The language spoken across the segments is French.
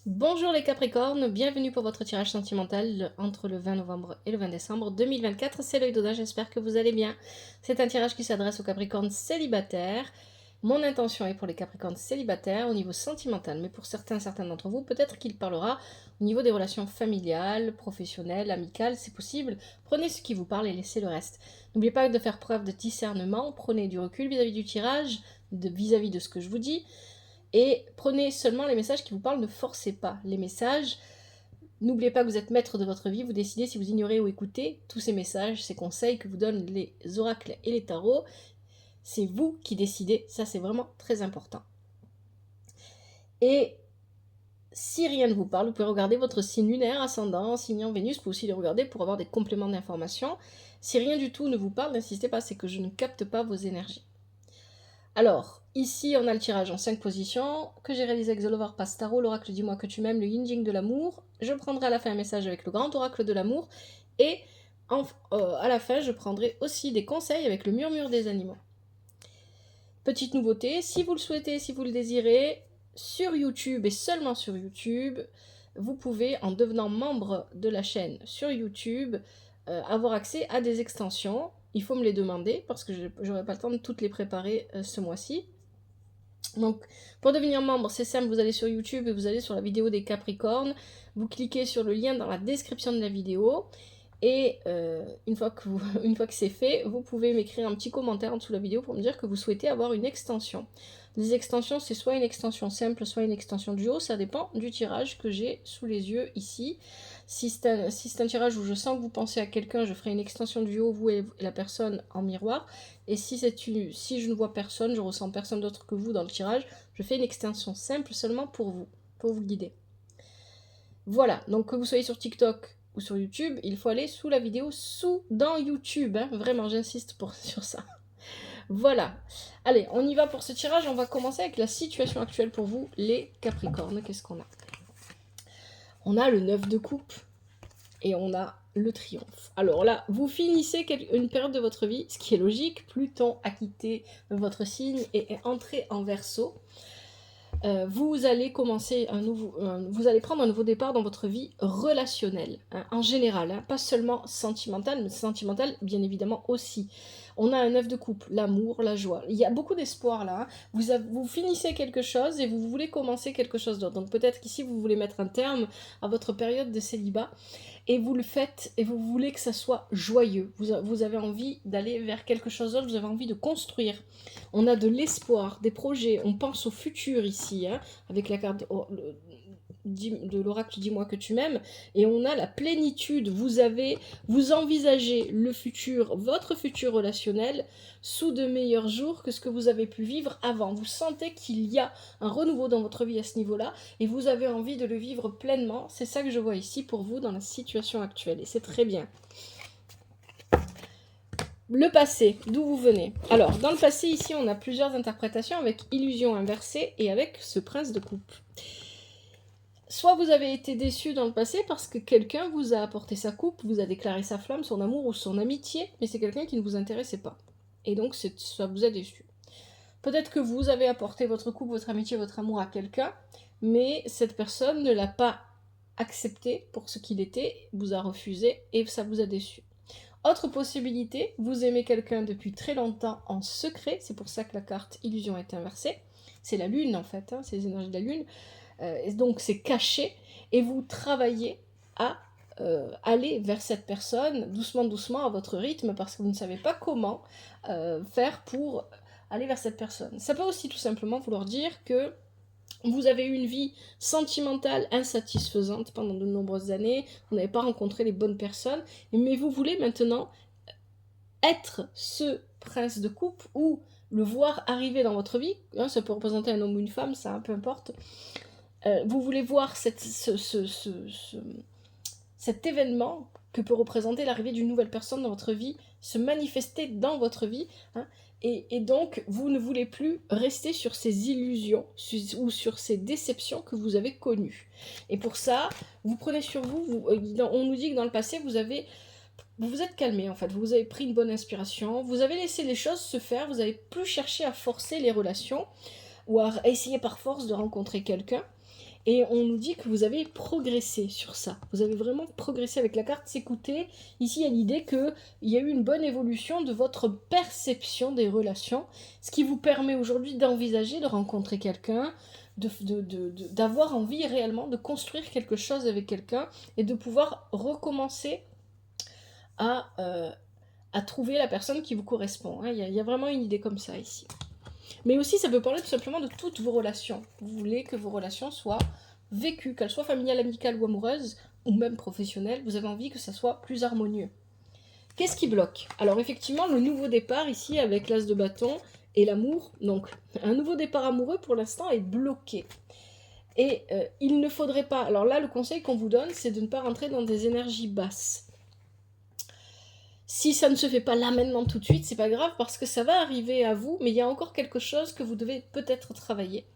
Bonjour les Capricornes, bienvenue pour votre tirage sentimental entre le 20 novembre et le 20 décembre 2024. C'est l'œil d'Odin, j'espère que vous allez bien. C'est un tirage qui s'adresse aux Capricornes célibataires. Mon intention est pour les Capricornes célibataires au niveau sentimental, mais pour certains d'entre vous, peut-être qu'il parlera au niveau des relations familiales, professionnelles, amicales, c'est possible. Prenez ce qui vous parle et laissez le reste. N'oubliez pas de faire preuve de discernement, prenez du recul vis-à-vis du tirage, vis-à-vis de ce que je vous dis. Et prenez seulement les messages qui vous parlent, ne forcez pas les messages. N'oubliez pas que vous êtes maître de votre vie, vous décidez si vous ignorez ou écoutez tous ces messages, ces conseils que vous donnent les oracles et les tarots. C'est vous qui décidez, ça c'est vraiment très important. Et si rien ne vous parle, vous pouvez regarder votre signe lunaire, ascendant, signe en Vénus, vous pouvez aussi les regarder pour avoir des compléments d'information. Si rien du tout ne vous parle, n'insistez pas, c'est que je ne capte pas vos énergies. Alors, ici, on a le tirage en 5 positions, que j'ai réalisé avec The Lover Pass Tarot, l'oracle Dis-moi que tu m'aimes, le Yin Jing de l'amour. Je prendrai à la fin un message avec le grand oracle de l'amour. Et à la fin, je prendrai aussi des conseils avec le murmure des animaux. Petite nouveauté, si vous le souhaitez, si vous le désirez, sur YouTube et seulement sur YouTube, vous pouvez, en devenant membre de la chaîne sur YouTube, avoir accès à des extensions. Il faut me les demander parce que je n'aurai pas le temps de toutes les préparer ce mois-ci. Donc, pour devenir membre, c'est simple, vous allez sur YouTube et vous allez sur la vidéo des Capricornes, vous cliquez sur le lien dans la description de la vidéo, et une fois que c'est fait, vous pouvez m'écrire un petit commentaire en dessous de la vidéo pour me dire que vous souhaitez avoir une extension. Les extensions, c'est soit une extension simple, soit une extension duo, ça dépend du tirage que j'ai sous les yeux ici. Si c'est un tirage où je sens que vous pensez à quelqu'un, je ferai une extension duo, vous et la personne en miroir. Et si je ne vois personne, je ressens personne d'autre que vous dans le tirage, je fais une extension simple seulement pour vous guider. Voilà, donc que vous soyez sur TikTok ou sur YouTube, il faut aller sous la vidéo, dans YouTube, hein. Vraiment, j'insiste sur ça. Voilà. Allez, on y va pour ce tirage. On va commencer avec la situation actuelle pour vous, les Capricornes. Qu'est-ce qu'on a? On a le 9 de coupe et on a le triomphe. Alors là, vous finissez une période de votre vie, ce qui est logique. Pluton a quitté votre signe et est entré en Verseau. Vous allez vous allez prendre un nouveau départ dans votre vie relationnelle, hein, en général, hein, pas seulement sentimentale, mais sentimentale bien évidemment aussi. On a un 9 de coupe, l'amour, la joie. Il y a beaucoup d'espoir là. Hein. Vous finissez quelque chose et vous voulez commencer quelque chose d'autre. Donc peut-être qu'ici vous voulez mettre un terme à votre période de célibat et vous le faites et vous voulez que ça soit joyeux. Vous avez envie d'aller vers quelque chose d'autre, vous avez envie de construire. On a de l'espoir, des projets, on pense au futur ici, hein, avec la carte de l'oracle Dis-moi que tu m'aimes, et on a la plénitude. Vous envisagez le futur, votre futur relationnel, sous de meilleurs jours que ce que vous avez pu vivre avant. Vous sentez qu'il y a un renouveau dans votre vie à ce niveau-là, et vous avez envie de le vivre pleinement. C'est ça que je vois ici pour vous dans la situation actuelle, et c'est très bien. Le passé, d'où vous venez. Alors, dans le passé, ici, on a plusieurs interprétations avec illusion inversée et avec ce prince de coupe. Soit vous avez été déçu dans le passé parce que quelqu'un vous a apporté sa coupe, vous a déclaré sa flamme, son amour ou son amitié, mais c'est quelqu'un qui ne vous intéressait pas. Et donc, ça vous a déçu. Peut-être que vous avez apporté votre coupe, votre amitié, votre amour à quelqu'un, mais cette personne ne l'a pas accepté pour ce qu'il était, vous a refusé et ça vous a déçu. Autre possibilité, vous aimez quelqu'un depuis très longtemps en secret, c'est pour ça que la carte illusion est inversée, c'est la lune en fait, hein, c'est les énergies de la lune, donc c'est caché, et vous travaillez à aller vers cette personne doucement doucement à votre rythme parce que vous ne savez pas comment faire pour aller vers cette personne. Ça peut aussi tout simplement vouloir dire que vous avez eu une vie sentimentale insatisfaisante pendant de nombreuses années, vous n'avez pas rencontré les bonnes personnes, mais vous voulez maintenant être ce prince de coupe ou le voir arriver dans votre vie, hein, ça peut représenter un homme ou une femme, ça, peu importe. Vous voulez voir cet événement que peut représenter l'arrivée d'une nouvelle personne dans votre vie, se manifester dans votre vie, hein, et donc vous ne voulez plus rester sur ces illusions ou sur ces déceptions que vous avez connues. Et pour ça, vous prenez sur vous, on nous dit que dans le passé, vous vous êtes calmé en fait, vous avez pris une bonne inspiration, vous avez laissé les choses se faire, vous n'avez plus cherché à forcer les relations ou à essayer par force de rencontrer quelqu'un. Et on nous dit que vous avez progressé sur ça. Vous avez vraiment progressé avec la carte s'écouter. Ici, il y a l'idée qu'il y a eu une bonne évolution de votre perception des relations, ce qui vous permet aujourd'hui d'envisager de rencontrer quelqu'un, d'avoir envie réellement de construire quelque chose avec quelqu'un et de pouvoir recommencer à, trouver la personne qui vous correspond. Il y a vraiment une idée comme ça ici. Mais aussi, ça peut parler tout simplement de toutes vos relations. Vous voulez que vos relations soient vécues, qu'elles soient familiales, amicales ou amoureuses, ou même professionnelles. Vous avez envie que ça soit plus harmonieux. Qu'est-ce qui bloque? Alors effectivement, le nouveau départ ici avec l'as de bâton et l'amour. Donc, un nouveau départ amoureux pour l'instant est bloqué. Et il ne faudrait pas... Alors là, le conseil qu'on vous donne, c'est de ne pas rentrer dans des énergies basses. Si ça ne se fait pas là maintenant tout de suite, c'est pas grave parce que ça va arriver à vous, mais il y a encore quelque chose que vous devez peut-être travailler.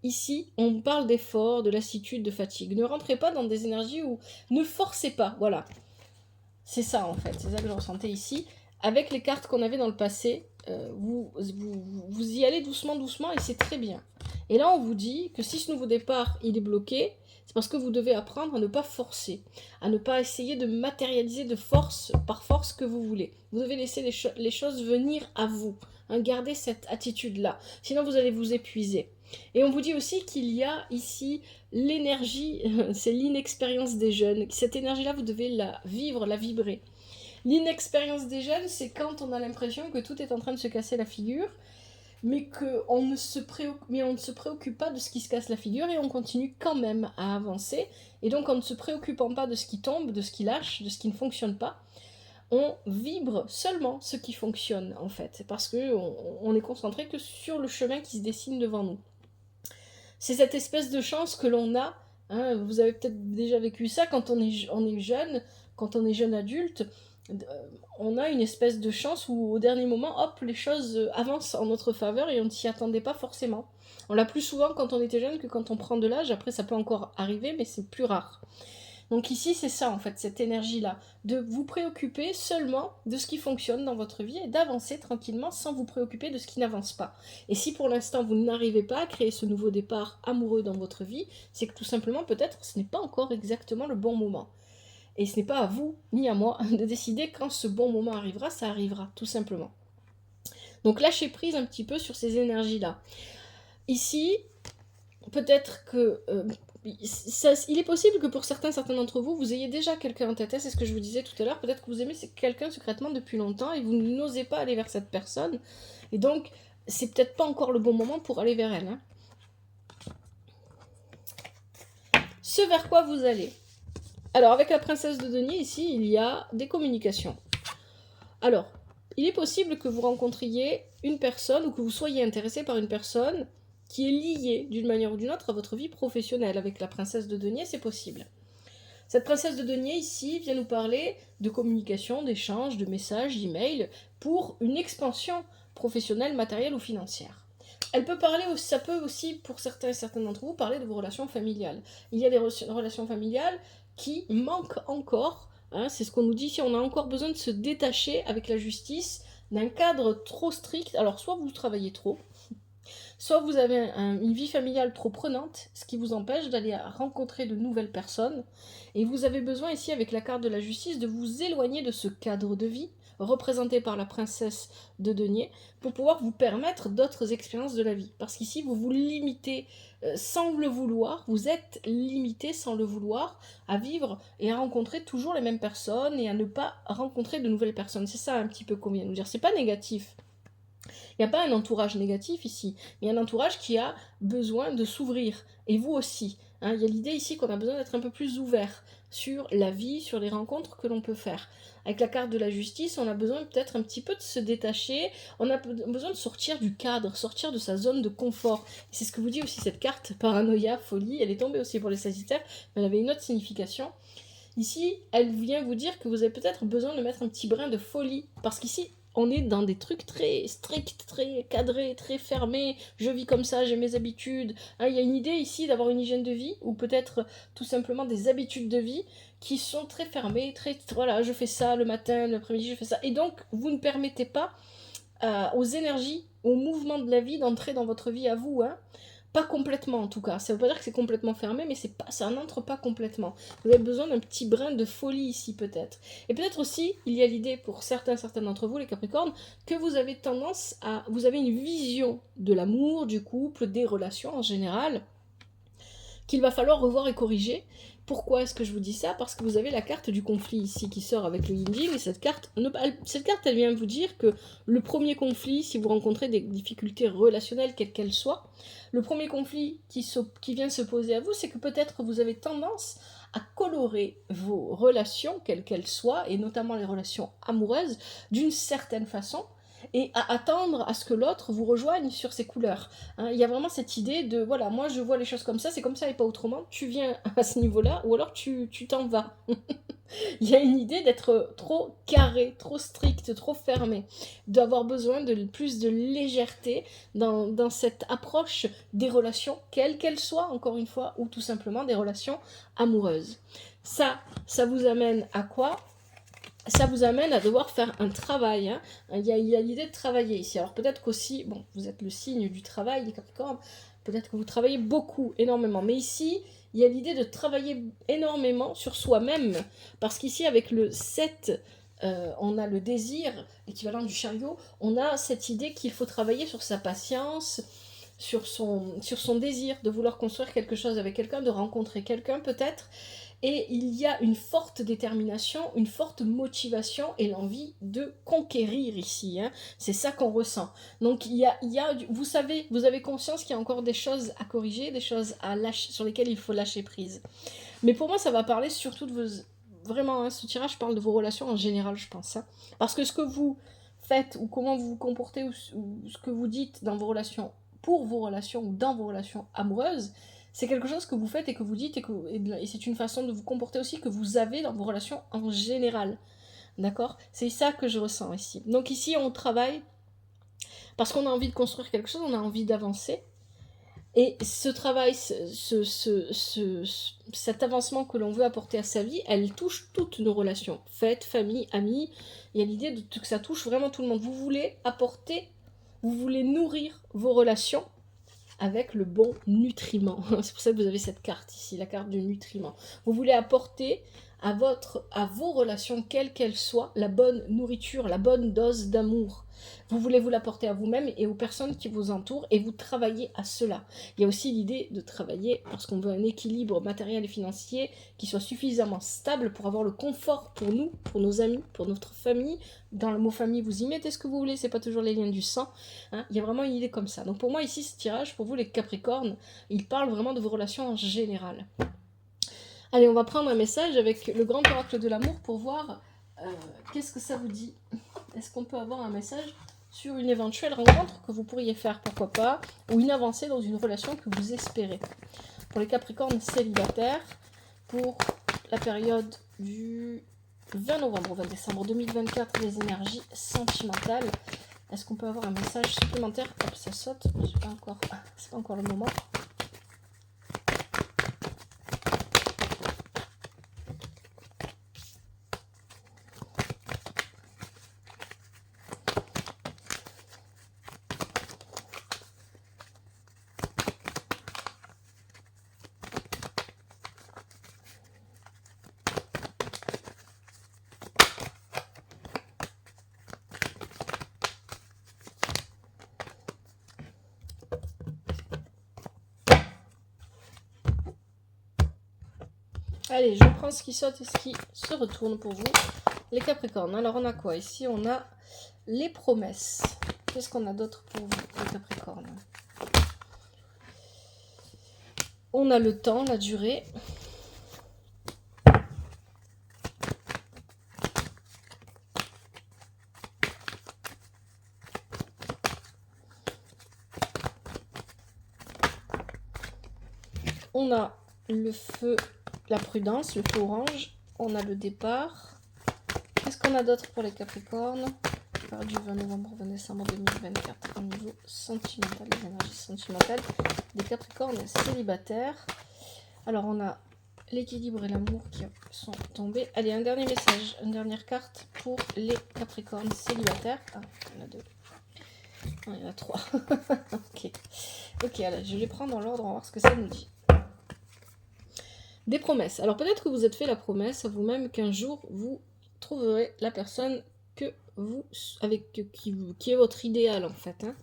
Ici, on parle d'effort, de lassitude, de fatigue. Ne rentrez pas dans des énergies où... Ne forcez pas, voilà. C'est ça en fait, c'est ça que je ressentais ici. Avec les cartes qu'on avait dans le passé, vous y allez doucement, doucement et c'est très bien. Et là, on vous dit que si ce nouveau départ, il est bloqué, c'est parce que vous devez apprendre à ne pas forcer, à ne pas essayer de matérialiser de force, par force que vous voulez. Vous devez laisser les choses venir à vous. Hein, gardez cette attitude-là. Sinon, vous allez vous épuiser. Et on vous dit aussi qu'il y a ici l'énergie, c'est l'inexpérience des jeunes. Cette énergie-là, vous devez la vivre, la vibrer. L'inexpérience des jeunes, c'est quand on a l'impression que tout est en train de se casser la figure, mais on ne se préoccupe pas de ce qui se casse la figure et on continue quand même à avancer. Et donc en ne se préoccupant pas de ce qui tombe, de ce qui lâche, de ce qui ne fonctionne pas, on vibre seulement ce qui fonctionne en fait, parce qu'on est concentré que sur le chemin qui se dessine devant nous. C'est cette espèce de chance que l'on a, hein, vous avez peut-être déjà vécu ça quand on est jeune, quand on est jeune adulte, on a une espèce de chance où au dernier moment, hop, les choses avancent en notre faveur et on ne s'y attendait pas forcément. On l'a plus souvent quand on était jeune que quand on prend de l'âge, après ça peut encore arriver mais c'est plus rare. Donc ici, c'est ça en fait, cette énergie-là, de vous préoccuper seulement de ce qui fonctionne dans votre vie et d'avancer tranquillement sans vous préoccuper de ce qui n'avance pas. Et si pour l'instant vous n'arrivez pas à créer ce nouveau départ amoureux dans votre vie, c'est que tout simplement peut-être ce n'est pas encore exactement le bon moment. Et ce n'est pas à vous, ni à moi, de décider quand ce bon moment arrivera, ça arrivera, tout simplement. Donc lâchez prise un petit peu sur ces énergies-là. Ici, peut-être que... il est possible que pour certains d'entre vous, vous ayez déjà quelqu'un en tête, c'est ce que je vous disais tout à l'heure, peut-être que vous aimez quelqu'un secrètement depuis longtemps et vous n'osez pas aller vers cette personne, et donc c'est peut-être pas encore le bon moment pour aller vers elle. Hein. Ce vers quoi vous allez. Alors avec la princesse de denier ici, il y a des communications. Alors, il est possible que vous rencontriez une personne ou que vous soyez intéressé par une personne qui est liée d'une manière ou d'une autre à votre vie professionnelle. Avec la princesse de denier, c'est possible. Cette princesse de denier ici vient nous parler de communication, d'échange, de messages, d'emails pour une expansion professionnelle, matérielle ou financière. Elle peut parler, ça peut aussi, pour certains et certaines d'entre vous, parler de vos relations familiales. Il y a des relations familiales qui manquent encore. Hein, c'est ce qu'on nous dit ici, on a encore besoin de se détacher avec la justice d'un cadre trop strict. Alors soit vous travaillez trop, soit vous avez une vie familiale trop prenante, ce qui vous empêche d'aller rencontrer de nouvelles personnes, et vous avez besoin ici avec la carte de la justice de vous éloigner de ce cadre de vie représenté par la princesse de denier pour pouvoir vous permettre d'autres expériences de la vie. Parce qu'ici vous vous limitez sans le vouloir, vous êtes limité sans le vouloir à vivre et à rencontrer toujours les mêmes personnes et à ne pas rencontrer de nouvelles personnes. C'est ça un petit peu qu'on vient de nous dire. C'est pas négatif. Il n'y a pas un entourage négatif ici, mais un entourage qui a besoin de s'ouvrir. Et vous aussi. Hein, il y a l'idée ici qu'on a besoin d'être un peu plus ouvert sur la vie, sur les rencontres que l'on peut faire. Avec la carte de la justice, on a besoin peut-être un petit peu de se détacher, on a besoin de sortir du cadre, sortir de sa zone de confort. Et c'est ce que vous dit aussi cette carte, paranoïa, folie, elle est tombée aussi pour les Sagittaires, mais elle avait une autre signification. Ici, elle vient vous dire que vous avez peut-être besoin de mettre un petit brin de folie, parce qu'ici, on est dans des trucs très stricts, très cadrés, très fermés. Je vis comme ça, j'ai mes habitudes. Hein, il y a une idée ici d'avoir une hygiène de vie, ou peut-être tout simplement des habitudes de vie qui sont très fermées, voilà, je fais ça le matin, l'après-midi, je fais ça. Et donc, vous ne permettez pas aux énergies, au mouvement de la vie d'entrer dans votre vie à vous. Hein. Pas complètement en tout cas, ça veut pas dire que c'est complètement fermé, mais ça n'entre pas complètement. Vous avez besoin d'un petit brin de folie ici peut-être. Et peut-être aussi, il y a l'idée pour certains d'entre vous, les Capricornes, que vous avez vous avez une vision de l'amour, du couple, des relations en général, qu'il va falloir revoir et corriger. Pourquoi est-ce que je vous dis ça? Parce que vous avez la carte du conflit ici qui sort avec le yin-yin, et cette carte, elle vient vous dire que le premier conflit, si vous rencontrez des difficultés relationnelles, quelles qu'elles soient, le premier conflit qui vient se poser à vous, c'est que peut-être vous avez tendance à colorer vos relations, quelles qu'elles soient, et notamment les relations amoureuses, d'une certaine façon, et à attendre à ce que l'autre vous rejoigne sur ses couleurs. Hein, il y a vraiment cette idée de, voilà, moi je vois les choses comme ça, c'est comme ça et pas autrement, tu viens à ce niveau-là, ou alors tu t'en vas. Il y a une idée d'être trop carré, trop strict, trop fermé, d'avoir besoin de plus de légèreté dans cette approche des relations, quelles qu'elles soient, encore une fois, ou tout simplement des relations amoureuses. Ça vous amène à quoi? Ça vous amène à devoir faire un travail. Hein. Il y a l'idée de travailler ici. Alors peut-être qu'aussi, bon, vous êtes le signe du travail, les Capricornes, peut-être que vous travaillez beaucoup, énormément. Mais ici, il y a l'idée de travailler énormément sur soi-même. Parce qu'ici, avec le 7, on a le désir, l'équivalent du chariot, on a cette idée qu'il faut travailler sur sa patience, sur son désir de vouloir construire quelque chose avec quelqu'un, de rencontrer quelqu'un peut-être. Et il y a une forte détermination, une forte motivation et l'envie de conquérir ici. Hein. C'est ça qu'on ressent. Donc vous savez, vous avez conscience qu'il y a encore des choses à corriger, des choses à lâcher, sur lesquelles il faut lâcher prise. Mais pour moi, ça va parler surtout de vos... Vraiment, hein, ce tirage parle de vos relations en général, je pense. Hein. Parce que ce que vous faites, ou comment vous vous comportez, ou ce que vous dites dans vos relations, pour vos relations, ou dans vos relations amoureuses, c'est quelque chose que vous faites et que vous dites, et c'est une façon de vous comporter aussi que vous avez dans vos relations en général. D'accord? C'est ça que je ressens ici. Donc ici, on travaille parce qu'on a envie de construire quelque chose, on a envie d'avancer. Et ce travail, cet avancement que l'on veut apporter à sa vie, elle touche toutes nos relations. Fêtes, famille, amis. Il y a l'idée que ça touche vraiment tout le monde. Vous voulez apporter, vous voulez nourrir vos relations avec le bon nutriment. C'est pour ça que vous avez cette carte ici, la carte du nutriment. Vous voulez apporter à vos relations, quelles qu'elles soient, la bonne nourriture, la bonne dose d'amour. Vous voulez vous l'apporter à vous-même et aux personnes qui vous entourent et vous travaillez à cela. Il y a aussi l'idée de travailler parce qu'on veut un équilibre matériel et financier qui soit suffisamment stable pour avoir le confort pour nous, pour nos amis, pour notre famille. Dans le mot famille, vous y mettez ce que vous voulez, c'est pas toujours les liens du sang. Hein. Il y a vraiment une idée comme ça. Donc pour moi ici, ce tirage, pour vous les Capricornes, il parle vraiment de vos relations en général. Allez, on va prendre un message avec le grand oracle de l'amour pour voir qu'est-ce que ça vous dit. Est-ce qu'on peut avoir un message sur une éventuelle rencontre que vous pourriez faire, pourquoi pas, ou une avancée dans une relation que vous espérez. Pour les Capricornes célibataires, pour la période du 20 novembre au 20 décembre 2024, les énergies sentimentales. Est-ce qu'on peut avoir un message supplémentaire? Hop, ça saute, c'est pas encore le moment. Allez, je prends ce qui saute et ce qui se retourne pour vous, les Capricornes. Alors, on a quoi? Ici, on a les promesses. Qu'est-ce qu'on a d'autre pour vous, les Capricornes? On a le temps, la durée. On a le feu, la prudence, le feu orange. On a le départ. Qu'est-ce qu'on a d'autre pour les Capricornes? Du 20 novembre au 20 décembre 2024 au niveau sentimental, les énergies sentimentales des Capricornes célibataires. Alors on a l'équilibre et l'amour qui sont tombés. Allez, un dernier message, une dernière carte pour les Capricornes célibataires. Ah, il y en a deux. Ah, il y en a 3. Ok. Ok, alors je les prends dans l'ordre, on va voir ce que ça nous dit. Des promesses. Alors peut-être que vous êtes fait la promesse à vous-même qu'un jour vous trouverez la personne que vous, qui est votre idéal en fait. Hein.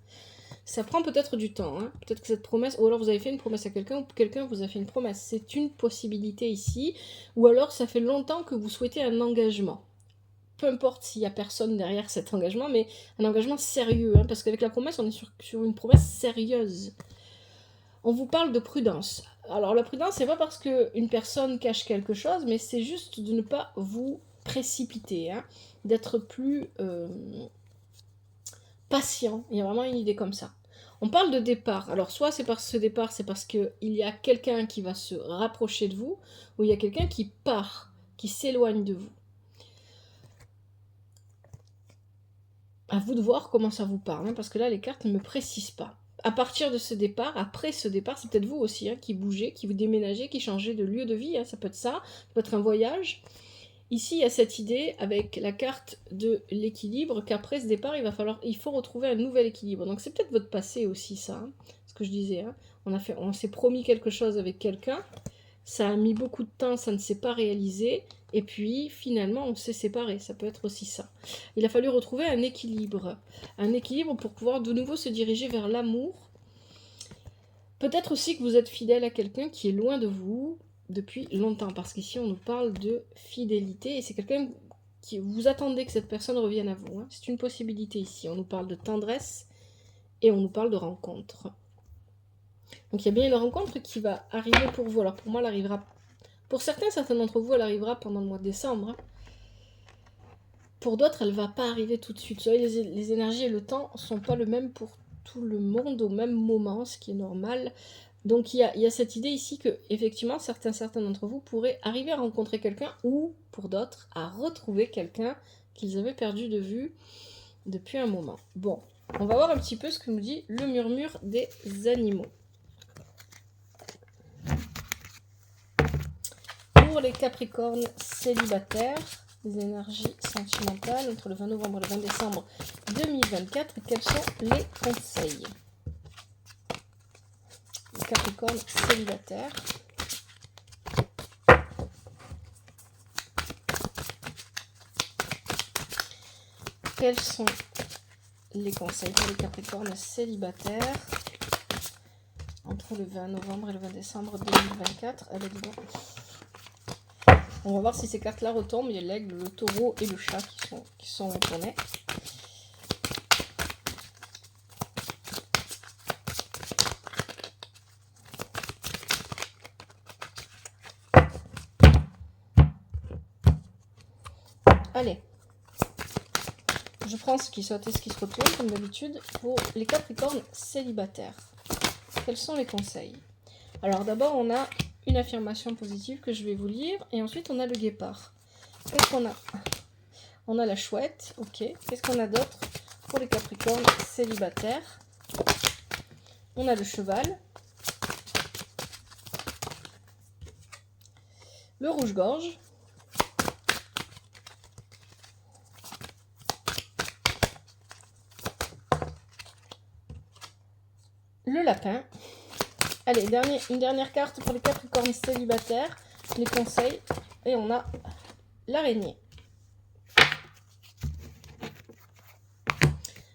Ça prend peut-être du temps. Hein. Peut-être que cette promesse, ou alors vous avez fait une promesse à quelqu'un, ou quelqu'un vous a fait une promesse. C'est une possibilité ici. Ou alors ça fait longtemps que vous souhaitez un engagement. Peu importe s'il n'y a personne derrière cet engagement, mais un engagement sérieux. Hein, parce qu'avec la promesse, on est sur une promesse sérieuse. On vous parle de prudence. Alors la prudence, c'est pas parce qu'une personne cache quelque chose, mais c'est juste de ne pas vous précipiter, hein, d'être plus patient. Il y a vraiment une idée comme ça. On parle de départ. Alors soit c'est parce que ce départ, c'est parce qu'il y a quelqu'un qui va se rapprocher de vous, ou il y a quelqu'un qui part, qui s'éloigne de vous. À vous de voir comment ça vous parle, hein, parce que là les cartes ne me précisent pas. À partir de ce départ, après ce départ, c'est peut-être vous aussi hein, qui bougez, qui vous déménagez, qui changez de lieu de vie, hein, ça peut être ça peut être un voyage. Ici, il y a cette idée avec la carte de l'équilibre qu'après ce départ, il faut retrouver un nouvel équilibre. Donc c'est peut-être votre passé aussi ça, hein, ce que je disais. Hein. On s'est promis quelque chose avec quelqu'un, ça a mis beaucoup de temps, ça ne s'est pas réalisé, et puis finalement on s'est séparés, ça peut être aussi ça. Il a fallu retrouver un équilibre pour pouvoir de nouveau se diriger vers l'amour. Peut-être aussi que vous êtes fidèle à quelqu'un qui est loin de vous depuis longtemps, parce qu'ici on nous parle de fidélité, et c'est quelqu'un qui vous attendez que cette personne revienne à vous. Hein. C'est une possibilité ici, on nous parle de tendresse, et on nous parle de rencontre. Donc il y a bien une rencontre qui va arriver pour vous. Alors pour moi, elle arrivera. Pour certains d'entre vous, elle arrivera pendant le mois de décembre. Hein. Pour d'autres, elle ne va pas arriver tout de suite. Vous savez, les énergies et le temps ne sont pas le même pour tout le monde au même moment, ce qui est normal. Donc il y a cette idée ici que, effectivement, certains d'entre vous pourraient arriver à rencontrer quelqu'un ou, pour d'autres, à retrouver quelqu'un qu'ils avaient perdu de vue depuis un moment. Bon, on va voir un petit peu ce que nous dit le murmure des animaux. Pour les Capricornes célibataires, les énergies sentimentales entre le 20 novembre et le 20 décembre 2024, quels sont les conseils? Les Capricornes célibataires. Quels sont les conseils pour les Capricornes célibataires entre le 20 novembre et le 20 décembre 2024? Allez, dis donc. On va voir si ces cartes-là retombent. Il y a l'aigle, le taureau et le chat qui sont retournés. Allez. Je prends ce qui saute et ce qui se retourne, comme d'habitude, pour les Capricornes célibataires. Quels sont les conseils? Alors d'abord, on a une affirmation positive que je vais vous lire, et ensuite on a le guépard. Qu'est-ce qu'on a? On a la chouette, ok. Qu'est-ce qu'on a d'autre pour les Capricornes célibataires? On a le cheval, le rouge-gorge, le lapin. Allez, une dernière carte pour les Capricornes célibataires, les conseils, et on a l'araignée.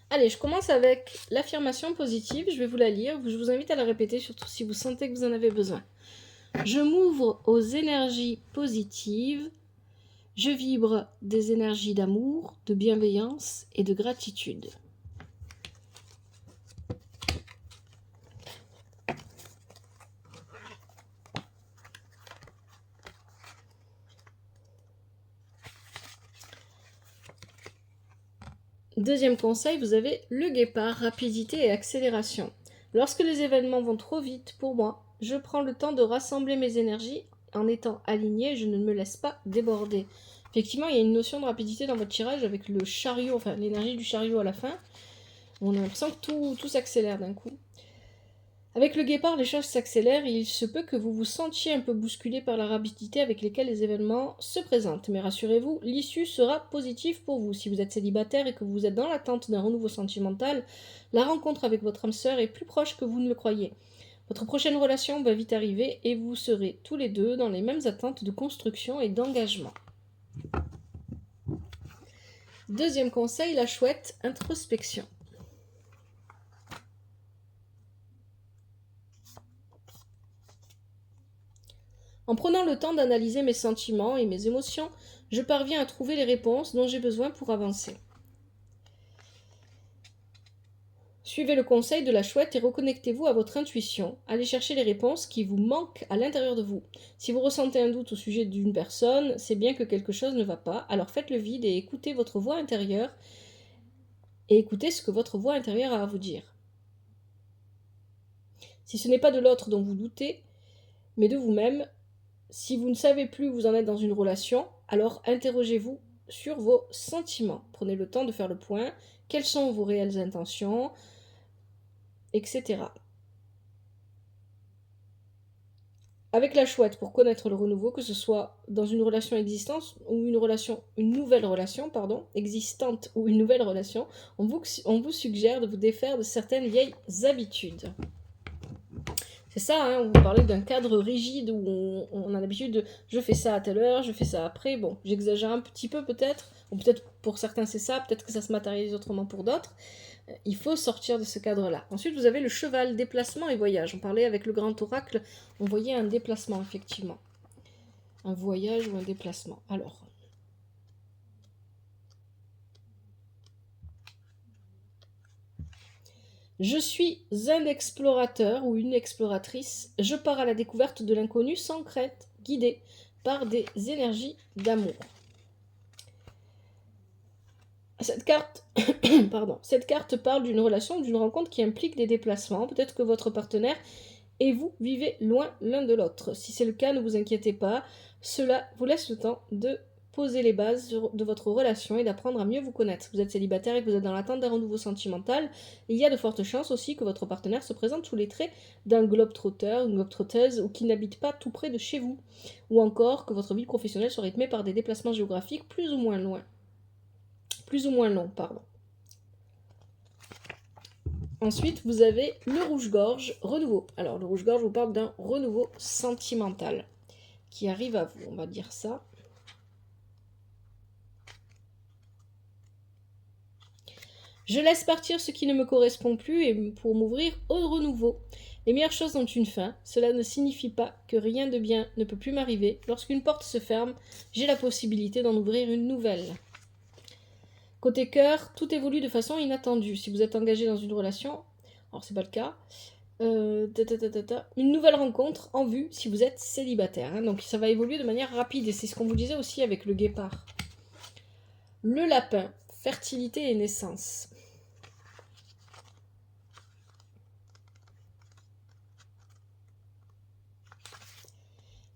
Allez, je commence avec l'affirmation positive, je vais vous la lire, je vous invite à la répéter, surtout si vous sentez que vous en avez besoin. Je m'ouvre aux énergies positives, je vibre des énergies d'amour, de bienveillance et de gratitude. Deuxième conseil, vous avez le guépard, rapidité et accélération. Lorsque les événements vont trop vite pour moi, je prends le temps de rassembler mes énergies en étant aligné, je ne me laisse pas déborder. Effectivement, il y a une notion de rapidité dans votre tirage avec le chariot, enfin l'énergie du chariot à la fin. On a l'impression que tout s'accélère d'un coup. Avec le guépard, les choses s'accélèrent et il se peut que vous vous sentiez un peu bousculé par la rapidité avec laquelle les événements se présentent. Mais rassurez-vous, l'issue sera positive pour vous. Si vous êtes célibataire et que vous êtes dans l'attente d'un renouveau sentimental, la rencontre avec votre âme sœur est plus proche que vous ne le croyez. Votre prochaine relation va vite arriver et vous serez tous les deux dans les mêmes attentes de construction et d'engagement. Deuxième conseil, la chouette introspection. En prenant le temps d'analyser mes sentiments et mes émotions, je parviens à trouver les réponses dont j'ai besoin pour avancer. Suivez le conseil de la chouette et reconnectez-vous à votre intuition. Allez chercher les réponses qui vous manquent à l'intérieur de vous. Si vous ressentez un doute au sujet d'une personne, c'est bien que quelque chose ne va pas, alors faites le vide et écoutez votre voix intérieure et écoutez ce que votre voix intérieure a à vous dire. Si ce n'est pas de l'autre dont vous doutez, mais de vous-même, si vous ne savez plus où vous en êtes dans une relation, alors interrogez-vous sur vos sentiments. Prenez le temps de faire le point. Quelles sont vos réelles intentions, etc. Avec la chouette, pour connaître le renouveau, que ce soit dans une relation existante ou une nouvelle relation, existante ou une nouvelle relation, on vous suggère de vous défaire de certaines vieilles habitudes. C'est ça, hein, vous parlez d'un cadre rigide où on a l'habitude de je fais ça à telle heure, je fais ça après. Bon, j'exagère un petit peu peut-être, ou peut-être pour certains c'est ça, peut-être que ça se matérialise autrement pour d'autres. Il faut sortir de ce cadre-là. Ensuite, vous avez le cheval, déplacement et voyage. On parlait avec le grand oracle, on voyait un déplacement, effectivement. Un voyage ou un déplacement. Alors, je suis un explorateur ou une exploratrice. Je pars à la découverte de l'inconnu sans crainte, guidé par des énergies d'amour. Cette carte, cette carte parle d'une relation, d'une rencontre qui implique des déplacements. Peut-être que votre partenaire et vous vivez loin l'un de l'autre. Si c'est le cas, ne vous inquiétez pas. Cela vous laisse le temps de poser les bases de votre relation et d'apprendre à mieux vous connaître. Si vous êtes célibataire et que vous êtes dans l'attente d'un renouveau sentimental, il y a de fortes chances aussi que votre partenaire se présente sous les traits d'un globe-trotteur, une globe-trotteuse, ou qu'il n'habite pas tout près de chez vous. Ou encore que votre vie professionnelle soit rythmée par des déplacements géographiques plus ou moins longs. Ensuite, vous avez le rouge-gorge renouveau. Alors, le rouge-gorge vous parle d'un renouveau sentimental qui arrive à vous, on va dire ça. Je laisse partir ce qui ne me correspond plus et pour m'ouvrir au renouveau. Les meilleures choses ont une fin. Cela ne signifie pas que rien de bien ne peut plus m'arriver. Lorsqu'une porte se ferme, j'ai la possibilité d'en ouvrir une nouvelle. Côté cœur, tout évolue de façon inattendue. Si vous êtes engagé dans une relation, alors c'est pas le cas, une nouvelle rencontre en vue si vous êtes célibataire. Hein. Donc ça va évoluer de manière rapide et c'est ce qu'on vous disait aussi avec le guépard. Le lapin, fertilité et naissance.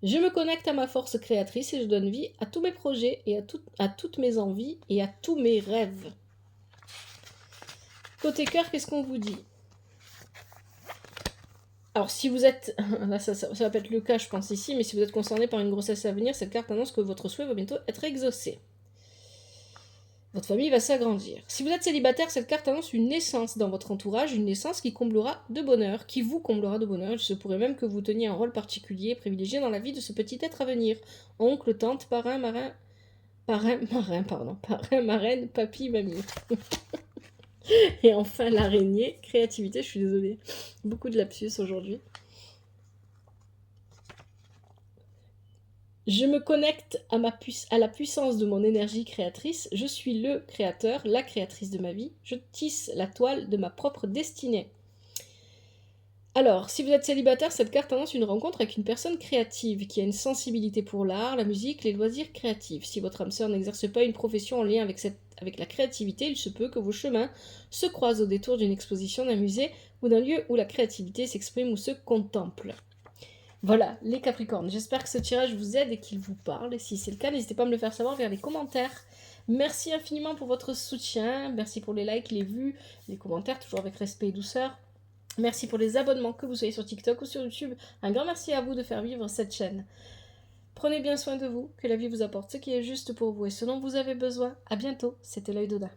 Je me connecte à ma force créatrice et je donne vie à tous mes projets et à toutes mes envies et à tous mes rêves. Côté cœur, qu'est-ce qu'on vous dit? Alors si vous êtes, là ça va pas être le cas je pense ici, mais si vous êtes concerné par une grossesse à venir, cette carte annonce que votre souhait va bientôt être exaucé. Votre famille va s'agrandir. Si vous êtes célibataire, cette carte annonce une naissance dans votre entourage, une naissance qui comblera de bonheur, qui vous comblera de bonheur. Il se pourrait même que vous teniez un rôle particulier, privilégié dans la vie de ce petit être à venir. Oncle, tante, parrain, marraine, papy, mamie. Et enfin l'araignée, créativité, je suis désolée. Beaucoup de lapsus aujourd'hui. Je me connecte à la puissance de mon énergie créatrice. Je suis le créateur, la créatrice de ma vie. Je tisse la toile de ma propre destinée. Alors, si vous êtes célibataire, cette carte annonce une rencontre avec une personne créative qui a une sensibilité pour l'art, la musique, les loisirs créatifs. Si votre âme sœur n'exerce pas une profession en lien avec la créativité, il se peut que vos chemins se croisent au détour d'une exposition, d'un musée ou d'un lieu où la créativité s'exprime ou se contemple. Voilà, les Capricornes. J'espère que ce tirage vous aide et qu'il vous parle. Et si c'est le cas, n'hésitez pas à me le faire savoir vers les commentaires. Merci infiniment pour votre soutien. Merci pour les likes, les vues, les commentaires, toujours avec respect et douceur. Merci pour les abonnements, que vous soyez sur TikTok ou sur YouTube. Un grand merci à vous de faire vivre cette chaîne. Prenez bien soin de vous, que la vie vous apporte ce qui est juste pour vous et ce dont vous avez besoin. À bientôt, c'était l'œil d'Oda.